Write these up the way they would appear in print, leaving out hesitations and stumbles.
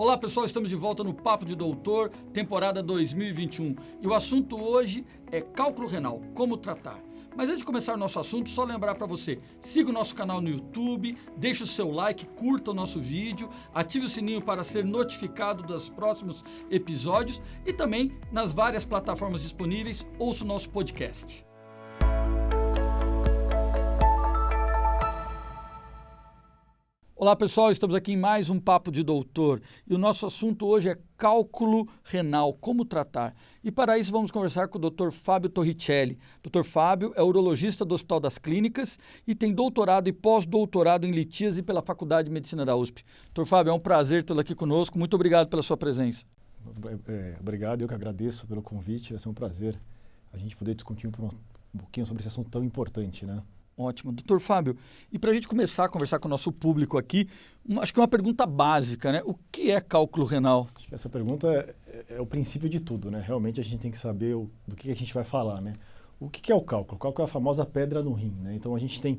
Olá pessoal, estamos de volta no Papo de Doutor, temporada 2021. E o assunto hoje é cálculo renal, como tratar. Mas antes de começar o nosso assunto, só lembrar para você, siga o nosso canal no YouTube, deixe o seu like, curta o nosso vídeo, ative o sininho para ser notificado dos próximos episódios e também nas várias plataformas disponíveis, ouça o nosso podcast. Olá pessoal, estamos aqui em mais um Papo de Doutor e o nosso assunto hoje é cálculo renal, como tratar. E para isso vamos conversar com o Dr. Fábio Torricelli. Dr. Fábio é urologista do Hospital das Clínicas e tem doutorado e pós-doutorado em litíase pela Faculdade de Medicina da USP. Dr. Fábio, é um prazer tê-lo aqui conosco, muito obrigado pela sua presença. Obrigado, eu que agradeço pelo convite, vai ser um prazer a gente poder discutir um pouquinho sobre esse assunto tão importante, né? Ótimo. Doutor Fábio, e para a gente começar a conversar com o nosso público aqui, acho que é uma pergunta básica, né? O que é cálculo renal? Acho que essa pergunta é o princípio de tudo, né? Realmente a gente tem que saber do que a gente vai falar, né? O que é o cálculo? O cálculo é a famosa pedra no rim, né? Então a gente tem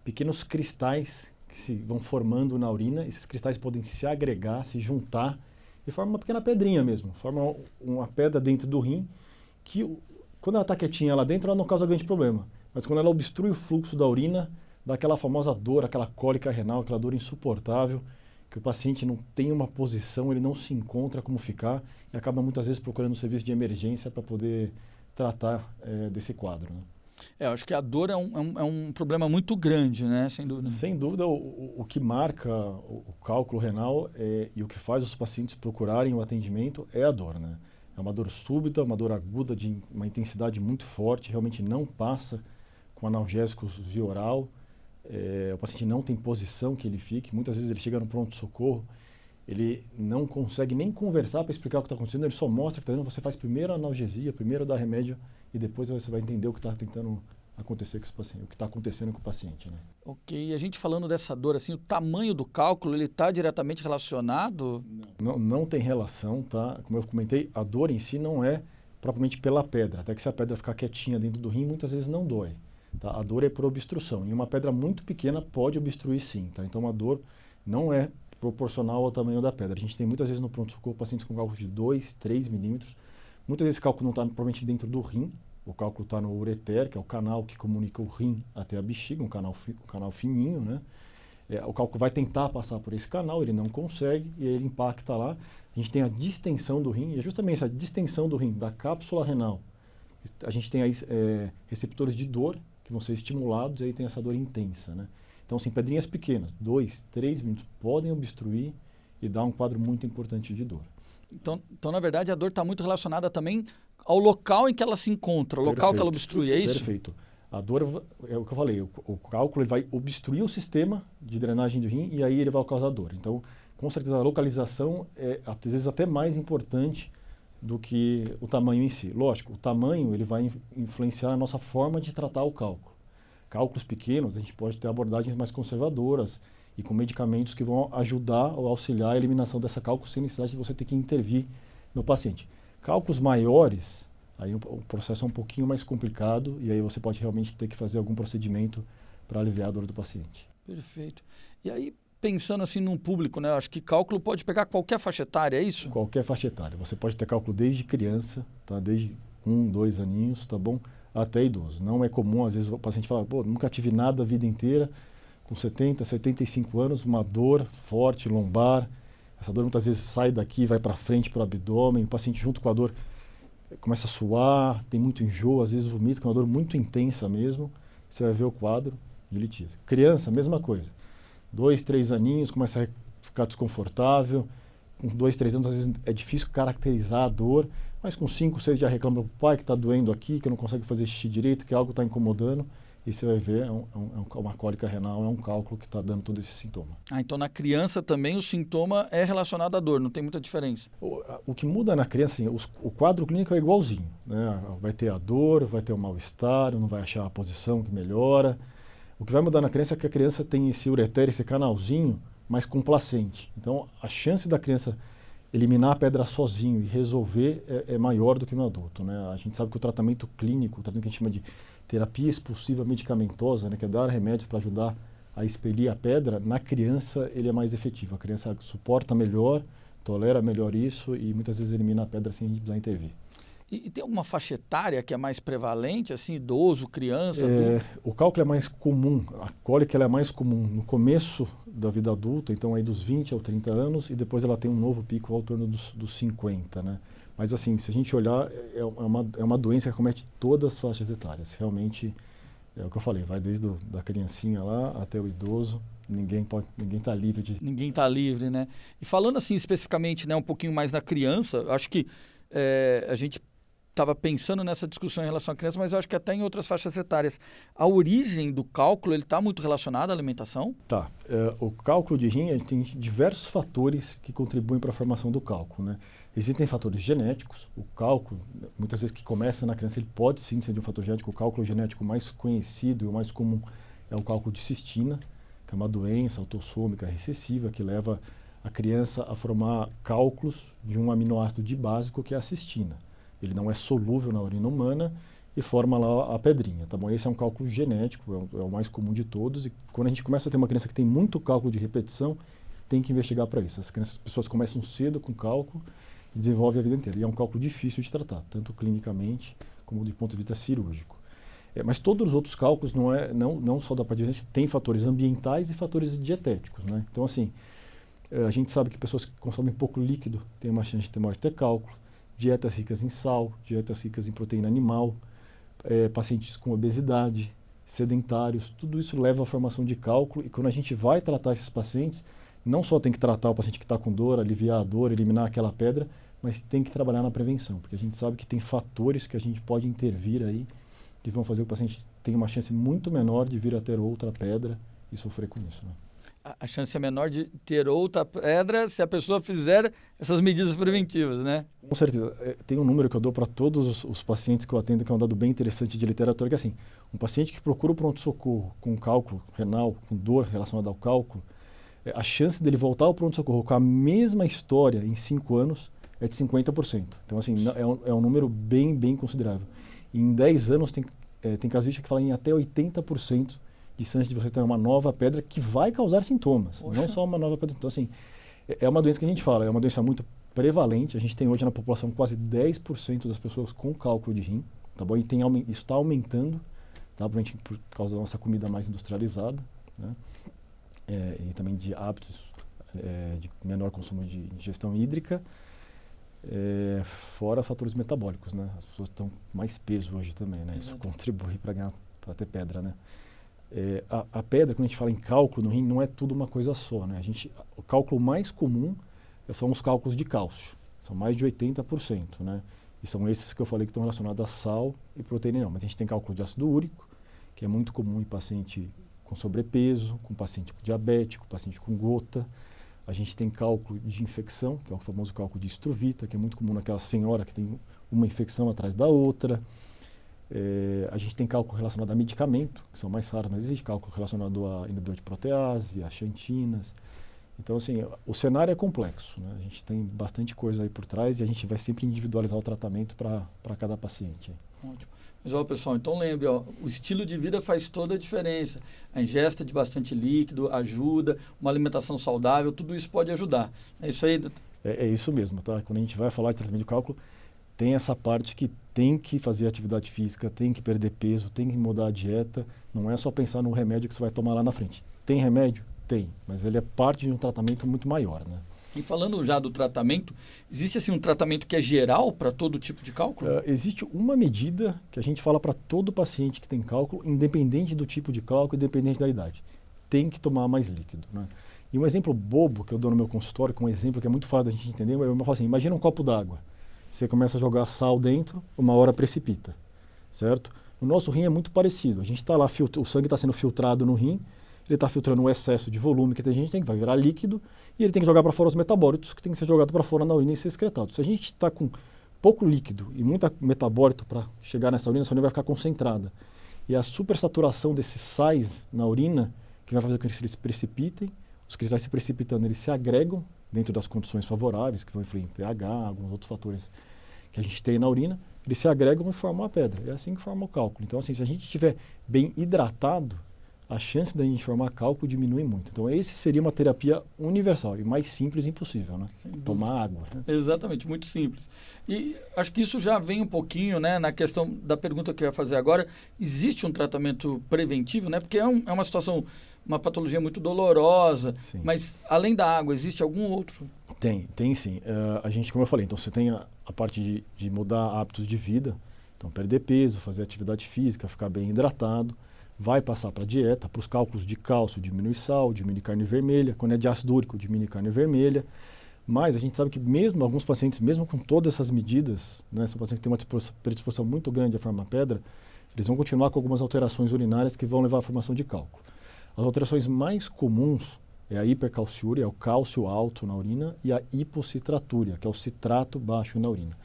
pequenos cristais que se vão formando na urina, esses cristais podem se agregar, se juntar e formam uma pequena pedrinha mesmo, formam uma pedra dentro do rim que, quando ela está quietinha lá dentro, ela não causa grande problema. Mas quando ela obstrui o fluxo da urina, dá aquela famosa dor, aquela cólica renal, aquela dor insuportável, que o paciente não tem uma posição, ele não se encontra como ficar e acaba muitas vezes procurando um serviço de emergência para poder tratar desse quadro, né? Acho que a dor é um problema muito grande, né? Sem dúvida. Sem dúvida, o que marca o cálculo renal e o que faz os pacientes procurarem o atendimento é a dor, né? É uma dor súbita, uma dor aguda de uma intensidade muito forte, realmente não passa com analgésicos via oral, o paciente não tem posição que ele fique, muitas vezes ele chega no pronto-socorro, ele não consegue nem conversar para explicar o que está acontecendo, ele só mostra que está dando, você faz primeiro a analgesia, primeiro dá remédio e depois você vai entender o que está tentando acontecer com esse paciente, o que está acontecendo com o paciente, né? Ok, e a gente falando dessa dor, assim, o tamanho do cálculo, ele está diretamente relacionado? Não tem relação, tá? Como eu comentei, a dor em si não é propriamente pela pedra, até que se a pedra ficar quietinha dentro do rim, muitas vezes não dói. Tá? A dor é por obstrução, e uma pedra muito pequena pode obstruir sim. Tá? Então a dor não é proporcional ao tamanho da pedra. A gente tem muitas vezes no pronto-socorro pacientes com cálculo de 2, 3 milímetros. Muitas vezes esse cálculo não está provavelmente dentro do rim, o cálculo está no ureter, que é o canal que comunica o rim até a bexiga, um canal fininho, né? O cálculo vai tentar passar por esse canal, ele não consegue, e aí ele impacta lá. A gente tem a distensão do rim, e é justamente essa distensão do rim, da cápsula renal. A gente tem aí receptores de dor, que vão ser estimulados, e aí tem essa dor intensa, né? Então, assim, pedrinhas pequenas, 2, 3 minutos, podem obstruir e dar um quadro muito importante de dor. Então na verdade, a dor está muito relacionada também ao local em que ela se encontra, o local que ela obstrui, é isso? Perfeito. A dor, é o que eu falei, o cálculo ele vai obstruir o sistema de drenagem do rim e aí ele vai causar dor. Então, com certeza, a localização é, às vezes, até mais importante do que o tamanho em si. Lógico, o tamanho ele vai influenciar a nossa forma de tratar o cálculo. Cálculos pequenos, a gente pode ter abordagens mais conservadoras e com medicamentos que vão ajudar ou auxiliar a eliminação dessa cálculo sem necessidade de você ter que intervir no paciente. Cálculos maiores, aí o processo é um pouquinho mais complicado e aí você pode realmente ter que fazer algum procedimento para aliviar a dor do paciente. Perfeito. E aí, pensando assim num público, né? Acho que cálculo pode pegar qualquer faixa etária, é isso? Qualquer faixa etária. Você pode ter cálculo desde criança, tá? Desde 1, 2 aninhos, tá bom? Até idoso. Não é comum, às vezes o paciente fala, pô, nunca tive nada a vida inteira, com 70, 75 anos, uma dor forte, lombar. Essa dor muitas vezes sai daqui, vai para frente, para o abdômen, o paciente junto com a dor começa a suar, tem muito enjoo, às vezes vomita, com uma dor muito intensa mesmo. Você vai ver o quadro de litíase. Criança, mesma coisa. 2, 3 aninhos, começa a ficar desconfortável. Com 2, 3 anos, às vezes é difícil caracterizar a dor, mas com 5, 6 já reclama do pai que está doendo aqui, que não consegue fazer xixi direito, que algo está incomodando. E você vai ver, uma cólica renal, é um cálculo que está dando todo esse sintoma. Então na criança também o sintoma é relacionado à dor, não tem muita diferença? O que muda na criança, assim, o quadro clínico é igualzinho, né? Vai ter a dor, vai ter o mal-estar, não vai achar a posição que melhora. O que vai mudar na criança é que a criança tem esse ureter, esse canalzinho mais complacente. Então, a chance da criança eliminar a pedra sozinho e resolver é maior do que no adulto, né? A gente sabe que o tratamento clínico, o tratamento que a gente chama de terapia expulsiva medicamentosa, né, que é dar remédios para ajudar a expelir a pedra, na criança ele é mais efetivo. A criança suporta melhor tolera melhor isso e muitas vezes elimina a pedra sem a gente precisar intervir. E tem alguma faixa etária que é mais prevalente, assim, idoso, criança, adulto? O cálculo é mais comum, a cólica ela é mais comum no começo da vida adulta, então aí dos 20 aos 30 anos, e depois ela tem um novo pico ao torno dos 50, né? Mas assim, se a gente olhar, é uma doença que acomete todas as faixas etárias. Realmente, é o que eu falei, vai desde da criancinha lá até o idoso, ninguém está livre de... Ninguém está livre, né? E falando assim especificamente, né, um pouquinho mais na criança, acho que a gente estava pensando nessa discussão em relação à criança, mas eu acho que até em outras faixas etárias. A origem do cálculo, ele está muito relacionado à alimentação? Tá. O cálculo de rim, ele tem diversos fatores que contribuem para a formação do cálculo, né? Existem fatores genéticos. O cálculo, muitas vezes que começa na criança, ele pode sim ser de um fator genético. O cálculo genético mais conhecido e o mais comum é o cálculo de cistina, que é uma doença autossômica recessiva que leva a criança a formar cálculos de um aminoácido básico, que é a cistina. Ele não é solúvel na urina humana e forma lá a pedrinha, tá bom? Esse é um cálculo genético, é o mais comum de todos. E quando a gente começa a ter uma criança que tem muito cálculo de repetição, tem que investigar para isso. As pessoas começam cedo com cálculo e desenvolvem a vida inteira. E é um cálculo difícil de tratar, tanto clinicamente como do ponto de vista cirúrgico. Mas todos os outros cálculos, não só da parte de tem fatores ambientais e fatores dietéticos, né? Então, assim, a gente sabe que pessoas que consomem pouco líquido têm uma chance de ter maior de ter cálculo. Dietas ricas em sal, dietas ricas em proteína animal, pacientes com obesidade, sedentários, tudo isso leva à formação de cálculo. E quando a gente vai tratar esses pacientes, não só tem que tratar o paciente que está com dor, aliviar a dor, eliminar aquela pedra, mas tem que trabalhar na prevenção, porque a gente sabe que tem fatores que a gente pode intervir aí, que vão fazer o paciente ter uma chance muito menor de vir a ter outra pedra e sofrer com isso, né? A chance é menor de ter outra pedra se a pessoa fizer essas medidas preventivas, né? Com certeza. Tem um número que eu dou para todos os pacientes que eu atendo, que é um dado bem interessante de literatura, que é assim, um paciente que procura o pronto-socorro com cálculo renal, com dor relacionada ao cálculo, a chance dele voltar ao pronto-socorro com a mesma história em 5 anos é de 50%. Então, assim, é um número bem considerável. E em 10 anos tem casuística que fala em até 80% de chance de você ter uma nova pedra que vai causar sintomas, Poxa. não só uma nova pedra. Então, assim, é uma doença que a gente fala, é uma doença muito prevalente. A gente tem hoje na população quase 10% das pessoas com cálculo de rim, tá bom? E isso está aumentando, tá? Por causa da nossa comida mais industrializada, né? E também de hábitos de menor consumo de ingestão hídrica, fora fatores metabólicos, né? As pessoas estão com mais peso hoje também, né? Isso contribui para ter pedra, né? A pedra, quando a gente fala em cálculo no rim, não é tudo uma coisa só, né? O cálculo mais comum são os cálculos de cálcio, são mais de 80%, né? E são esses que eu falei que estão relacionados a sal e proteína não. Mas a gente tem cálculo de ácido úrico, que é muito comum em paciente com sobrepeso, com paciente diabético, paciente com gota. A gente tem cálculo de infecção, que é o famoso cálculo de Struvita, que é muito comum naquela senhora que tem uma infecção atrás da outra. A gente tem cálculo relacionado a medicamento, que são mais raros, mas existe cálculo relacionado a inibidor de protease, a xantinas. Então, assim, o cenário é complexo, né? A gente tem bastante coisa aí por trás e a gente vai sempre individualizar o tratamento para cada paciente. Ótimo. Mas, ó, pessoal, então lembre, ó, o estilo de vida faz toda a diferença. A ingesta de bastante líquido ajuda, uma alimentação saudável, tudo isso pode ajudar. É isso aí, doutor? É isso mesmo, tá? Quando a gente vai falar de tratamento de cálculo, tem essa parte que tem que fazer atividade física, tem que perder peso, tem que mudar a dieta. Não é só pensar no remédio que você vai tomar lá na frente. Tem remédio? Tem, mas ele é parte de um tratamento muito maior, né? E falando já do tratamento, existe assim um tratamento que é geral para todo tipo de cálculo? Existe uma medida que a gente fala para todo paciente que tem cálculo, independente do tipo de cálculo, independente da idade. Tem que tomar mais líquido, né? E um exemplo bobo que eu dou no meu consultório, que é um exemplo que é muito fácil da gente entender, eu falo assim, imagina um copo d'água. Você começa a jogar sal dentro, uma hora precipita, certo? O nosso rim é muito parecido. A gente está lá, o sangue está sendo filtrado no rim, ele está filtrando o excesso de volume que a gente tem, que vai virar líquido, e ele tem que jogar para fora os metabólitos, que tem que ser jogado para fora na urina e ser excretado. Se a gente está com pouco líquido e muito metabólito para chegar nessa urina, essa urina vai ficar concentrada. E a supersaturação desses sais na urina, que vai fazer com que eles se precipitem, os cristais se precipitando, eles se agregam dentro das condições favoráveis, que vão influir em pH, alguns outros fatores que a gente tem na urina, eles se agregam e formam a pedra. É assim que forma o cálculo. Então, assim, se a gente estiver bem hidratado, a chance da gente formar cálculo diminui muito. Então, esse seria uma terapia universal e mais simples impossível, né? Tomar água. Né? Exatamente, muito simples. E acho que isso já vem um pouquinho, né, na questão da pergunta que eu ia fazer agora. Existe um tratamento preventivo, né? Porque é uma situação, uma patologia muito dolorosa, sim. Mas além da água, existe algum outro? Tem sim. A gente, como eu falei, então você tem a parte de mudar hábitos de vida, então perder peso, fazer atividade física, ficar bem hidratado. Vai passar para a dieta, para os cálculos de cálcio, diminui sal, diminui carne vermelha. Quando é de ácido úrico, diminui carne vermelha. Mas a gente sabe que mesmo alguns pacientes, mesmo com todas essas medidas, né, são pacientes que têm uma predisposição muito grande a formar pedra, eles vão continuar com algumas alterações urinárias que vão levar à formação de cálculo. As alterações mais comuns é a hipercalciúria, é o cálcio alto na urina, e a hipocitraturia, que é o citrato baixo na urina.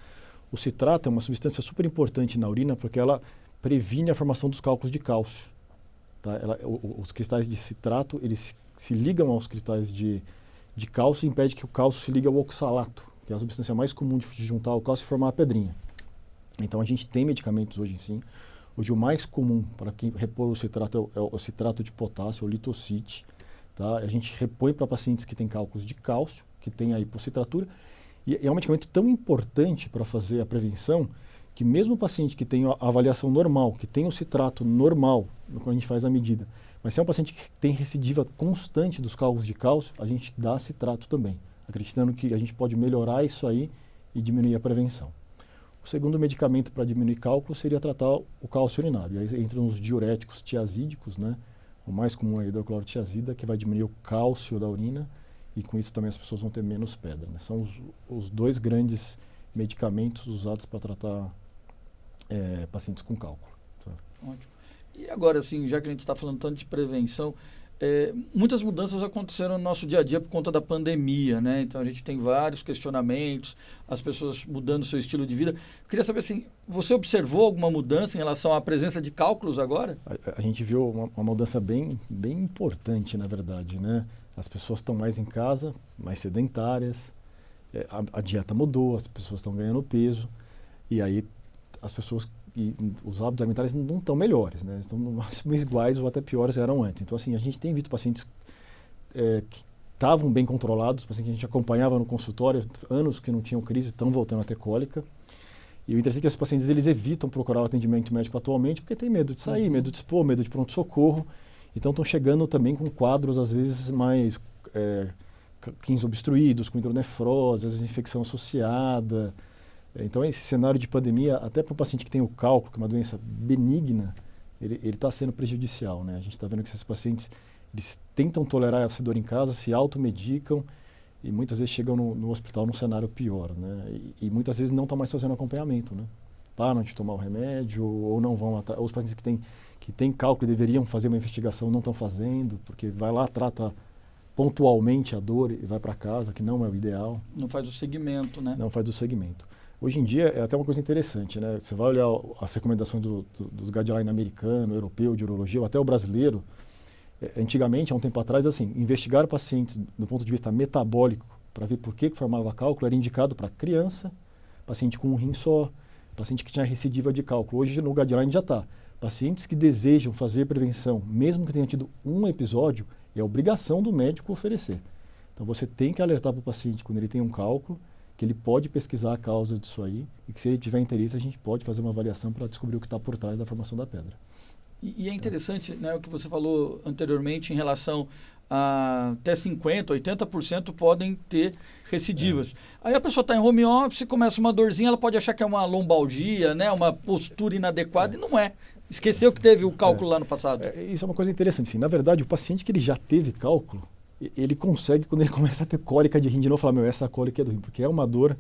O citrato é uma substância super importante na urina porque ela previne a formação dos cálculos de cálcio. Tá? Os cristais de citrato, eles se ligam aos cristais de cálcio e impede que o cálcio se ligue ao oxalato, que é a substância mais comum de juntar o cálcio e formar a pedrinha. Então, a gente tem medicamentos hoje sim. Hoje, o mais comum para quem repor o citrato é o citrato de potássio, o litocite. Tá? A gente repõe para pacientes que têm cálculos de cálcio, que têm a hipocitratura. E é um medicamento tão importante para fazer a prevenção que mesmo o paciente que tem a avaliação normal, que tem o citrato normal, quando a gente faz a medida, mas se é um paciente que tem recidiva constante dos cálculos de cálcio, a gente dá citrato também, acreditando que a gente pode melhorar isso aí e diminuir a prevenção. O segundo medicamento para diminuir cálculo seria tratar o cálcio urinário. E aí entram os diuréticos tiazídicos, né? O mais comum é a hidroclorotiazida, que vai diminuir o cálcio da urina, e com isso também as pessoas vão ter menos pedra. Né? São os dois grandes medicamentos usados para tratar pacientes com cálculo. Tá? Ótimo. E agora, assim, já que a gente está falando tanto de prevenção, muitas mudanças aconteceram no nosso dia a dia por conta da pandemia, né? Então, a gente tem vários questionamentos, as pessoas mudando seu estilo de vida. Eu queria saber, assim, você observou alguma mudança em relação à presença de cálculos agora? A gente viu uma mudança bem importante, na verdade, né? As pessoas estão mais em casa, mais sedentárias, a dieta mudou, as pessoas estão ganhando peso, e aí as pessoas e os hábitos alimentares não estão melhores, né? Estão no máximo iguais ou até piores eram antes. Então, assim, a gente tem visto pacientes que estavam bem controlados, pacientes que a gente acompanhava no consultório, anos que não tinham crise, estão voltando a ter cólica. E o interessante é que esses pacientes, eles evitam procurar o atendimento médico atualmente porque tem medo de sair, medo de expor, medo de pronto-socorro. Então, estão chegando também com quadros, às vezes, mais rins obstruídos, com hidronefrose, às vezes infecção associada. Então, esse cenário de pandemia, até para o paciente que tem o cálculo, que é uma doença benigna, ele está sendo prejudicial, né? A gente está vendo que esses pacientes, eles tentam tolerar essa dor em casa, se automedicam e muitas vezes chegam no hospital num cenário pior, né? E muitas vezes não estão mais fazendo acompanhamento, né? Param de tomar o remédio ou não vão atrás. Os pacientes que têm cálculo e deveriam fazer uma investigação não estão fazendo, porque vai lá, trata pontualmente a dor e vai para casa, que não é o ideal. Não faz o segmento, né? Não faz o segmento. Hoje em dia é até uma coisa interessante, né? Você vai olhar as recomendações dos guidelines americano, europeu, de urologia, ou até o brasileiro. Antigamente, há um tempo atrás, assim, investigar pacientes do ponto de vista metabólico para ver por que formava cálculo era indicado para criança, paciente com um rim só, paciente que tinha recidiva de cálculo. Hoje no guideline já está. Pacientes que desejam fazer prevenção, mesmo que tenha tido um episódio, é obrigação do médico oferecer. Então você tem que alertar para o paciente quando ele tem um cálculo, que ele pode pesquisar a causa disso aí e que se ele tiver interesse a gente pode fazer uma avaliação para descobrir o que está por trás da formação da pedra. E é interessante, né, o que você falou anteriormente em relação a até 50%, 80% podem ter recidivas. Aí a pessoa está em home office, começa uma dorzinha, ela pode achar que é uma lombalgia, né, uma postura inadequada, e não é. Esqueceu que teve o cálculo lá no passado. Isso é uma coisa interessante. Sim. Na verdade, o paciente que ele já teve cálculo, ele consegue, quando ele começa a ter cólica de rim de novo, falar, essa cólica é do rim, porque é uma dor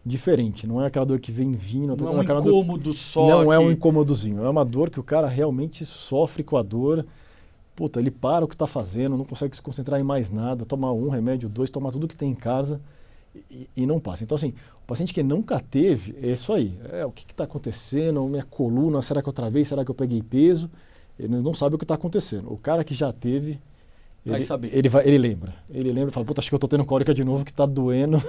diferente, não é aquela dor que vem vindo. Não é um incômodo só. Não é um incômodozinho, é uma dor que o cara realmente sofre com a dor. Puta, ele para o que está fazendo, não consegue se concentrar em mais nada, toma um remédio, dois, toma tudo que tem em casa e não passa. Então, assim, o paciente que nunca teve, é isso aí. O que está acontecendo? Minha coluna, será que eu travei? Será que eu peguei peso? Eles não sabem o que está acontecendo. O cara que já teve, Vai saber. Ele lembra e fala, puta, acho que eu tô tendo cólica de novo, que tá doendo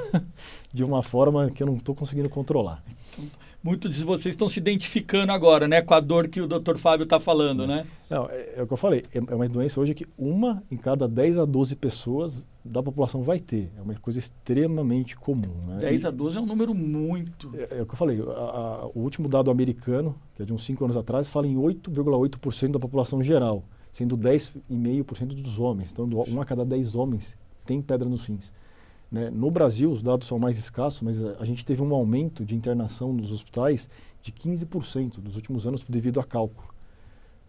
de uma forma que eu não tô conseguindo controlar. Muitos de vocês estão se identificando agora, né, com a dor que o Dr. Fábio está falando, né? Não, é o que eu falei, é uma doença hoje que 1 em cada 10 a 12 pessoas da população vai ter. É uma coisa extremamente comum. Né? 10 a 12 é um número muito... É o que eu falei, o último dado americano, que é de uns 5 anos atrás, fala em 8,8% da população geral, sendo 10,5% dos homens. Então, 1 a cada 10 homens tem pedra nos rins. Né? No Brasil, os dados são mais escassos, mas a gente teve um aumento de internação nos hospitais de 15% nos últimos anos devido a cálculo.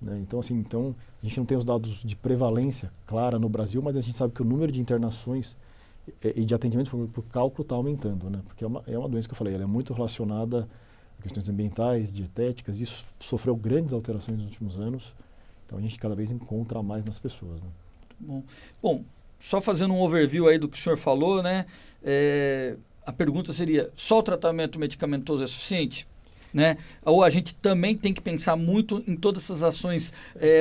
Né? Então, assim, a gente não tem os dados de prevalência clara no Brasil, mas a gente sabe que o número de internações e de atendimento por cálculo está aumentando. Né? Porque é uma doença que eu falei, ela é muito relacionada a questões ambientais, dietéticas, isso sofreu grandes alterações nos últimos anos, então a gente cada vez encontra mais nas pessoas. Né? Bom, só fazendo um overview aí do que o senhor falou, né? A pergunta seria, só o tratamento medicamentoso é suficiente? Né? Ou a gente também tem que pensar muito em todas essas ações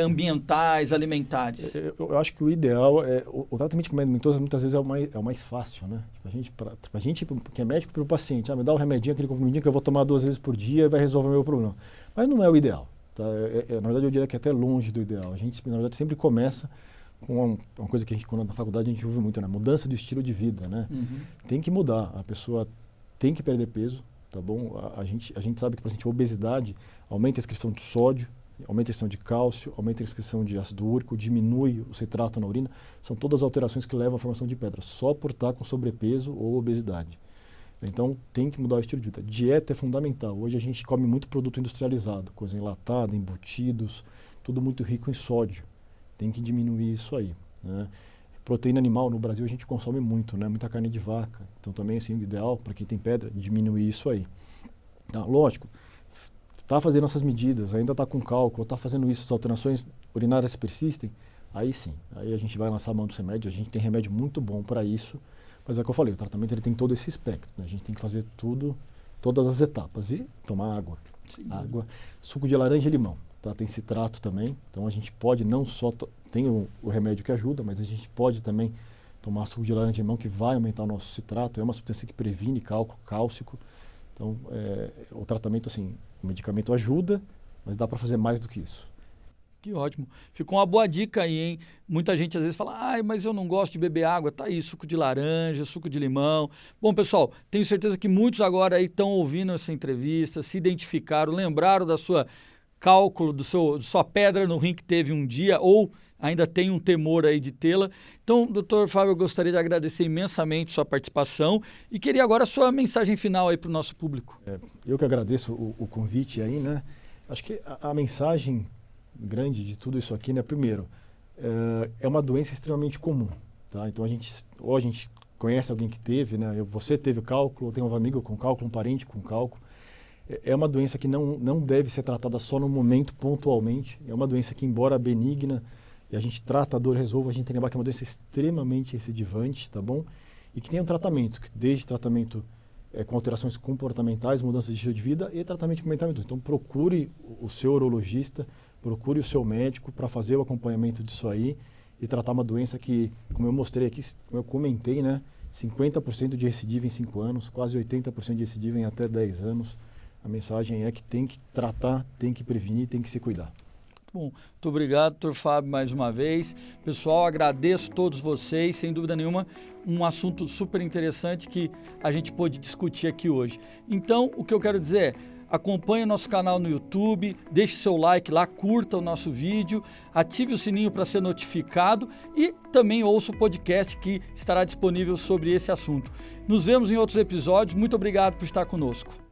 ambientais, alimentares? Eu acho que o ideal é... O tratamento medicamentoso muitas vezes é o mais fácil, né? A gente que é médico, para o paciente, me dá um remedinho, aquele comprimidinho que eu vou tomar 2 vezes por dia e vai resolver o meu problema. Mas não é o ideal. Tá? Na verdade, eu diria que é até longe do ideal. A gente, na verdade, sempre começa com uma coisa que a gente, quando na faculdade, a gente ouve muito, né? Mudança do estilo de vida, né? Uhum. Tem que mudar. A pessoa tem que perder peso, tá bom? A gente sabe que, por exemplo, a obesidade aumenta a excreção de sódio, aumenta a excreção de cálcio, aumenta a excreção de ácido úrico, diminui o citrato na urina. São todas alterações que levam à formação de pedra, só por estar com sobrepeso ou obesidade. Então, tem que mudar o estilo de vida. Dieta é fundamental. Hoje a gente come muito produto industrializado, coisa enlatada, embutidos, tudo muito rico em sódio. Tem que diminuir isso aí. Né? Proteína animal, no Brasil a gente consome muito, né? Muita carne de vaca. Então também assim, o ideal para quem tem pedra é diminuir isso aí. Lógico, está fazendo essas medidas, ainda está com cálculo, está fazendo isso, as alterações urinárias persistem, aí sim, aí a gente vai lançar a mão dos remédios, a gente tem remédio muito bom para isso, mas é o que eu falei, o tratamento ele tem todo esse espectro, né? A gente tem que fazer todas as etapas e tomar água. Sim. Água, suco de laranja e limão. Tá, tem citrato também, então a gente pode não só... Tem o remédio que ajuda, mas a gente pode também tomar suco de laranja e limão, que vai aumentar o nosso citrato, é uma substância que previne cálculo cálcico. Então, o tratamento, assim, o medicamento ajuda, mas dá para fazer mais do que isso. Que ótimo. Ficou uma boa dica aí, hein? Muita gente às vezes fala, mas eu não gosto de beber água. Tá aí, suco de laranja, suco de limão. Bom, pessoal, tenho certeza que muitos agora aí estão ouvindo essa entrevista, se identificaram, lembraram da sua cálculo, da sua pedra no rim que teve um dia, ou ainda tem um temor aí de tê-la. Então, doutor Fábio, eu gostaria de agradecer imensamente sua participação e queria agora a sua mensagem final aí para o nosso público. Eu que agradeço o convite aí, né? Acho que a mensagem grande de tudo isso aqui, né? Primeiro, é uma doença extremamente comum, tá? Então, a gente conhece alguém que teve, né? Você teve cálculo, eu tenho um amigo com cálculo, um parente com cálculo. É uma doença que não deve ser tratada só no momento, pontualmente. É uma doença que, embora benigna, e a gente trata, a dor resolve, a gente tem que lembrar que é uma doença extremamente recidivante, tá bom? E que tem um tratamento, desde tratamento com alterações comportamentais, mudanças de estilo de vida e tratamento com medicamento. Então, procure o seu urologista, procure o seu médico para fazer o acompanhamento disso aí e tratar uma doença que, como eu mostrei aqui, como eu comentei, né? 50% de recidiva em 5 anos, quase 80% de recidiva em até 10 anos. A mensagem é que tem que tratar, tem que prevenir, tem que se cuidar. Bom, muito obrigado, doutor Fábio, mais uma vez. Pessoal, agradeço a todos vocês, sem dúvida nenhuma, um assunto super interessante que a gente pôde discutir aqui hoje. Então, o que eu quero dizer é, acompanhe o nosso canal no YouTube, deixe seu like lá, curta o nosso vídeo, ative o sininho para ser notificado e também ouça o podcast que estará disponível sobre esse assunto. Nos vemos em outros episódios. Muito obrigado por estar conosco.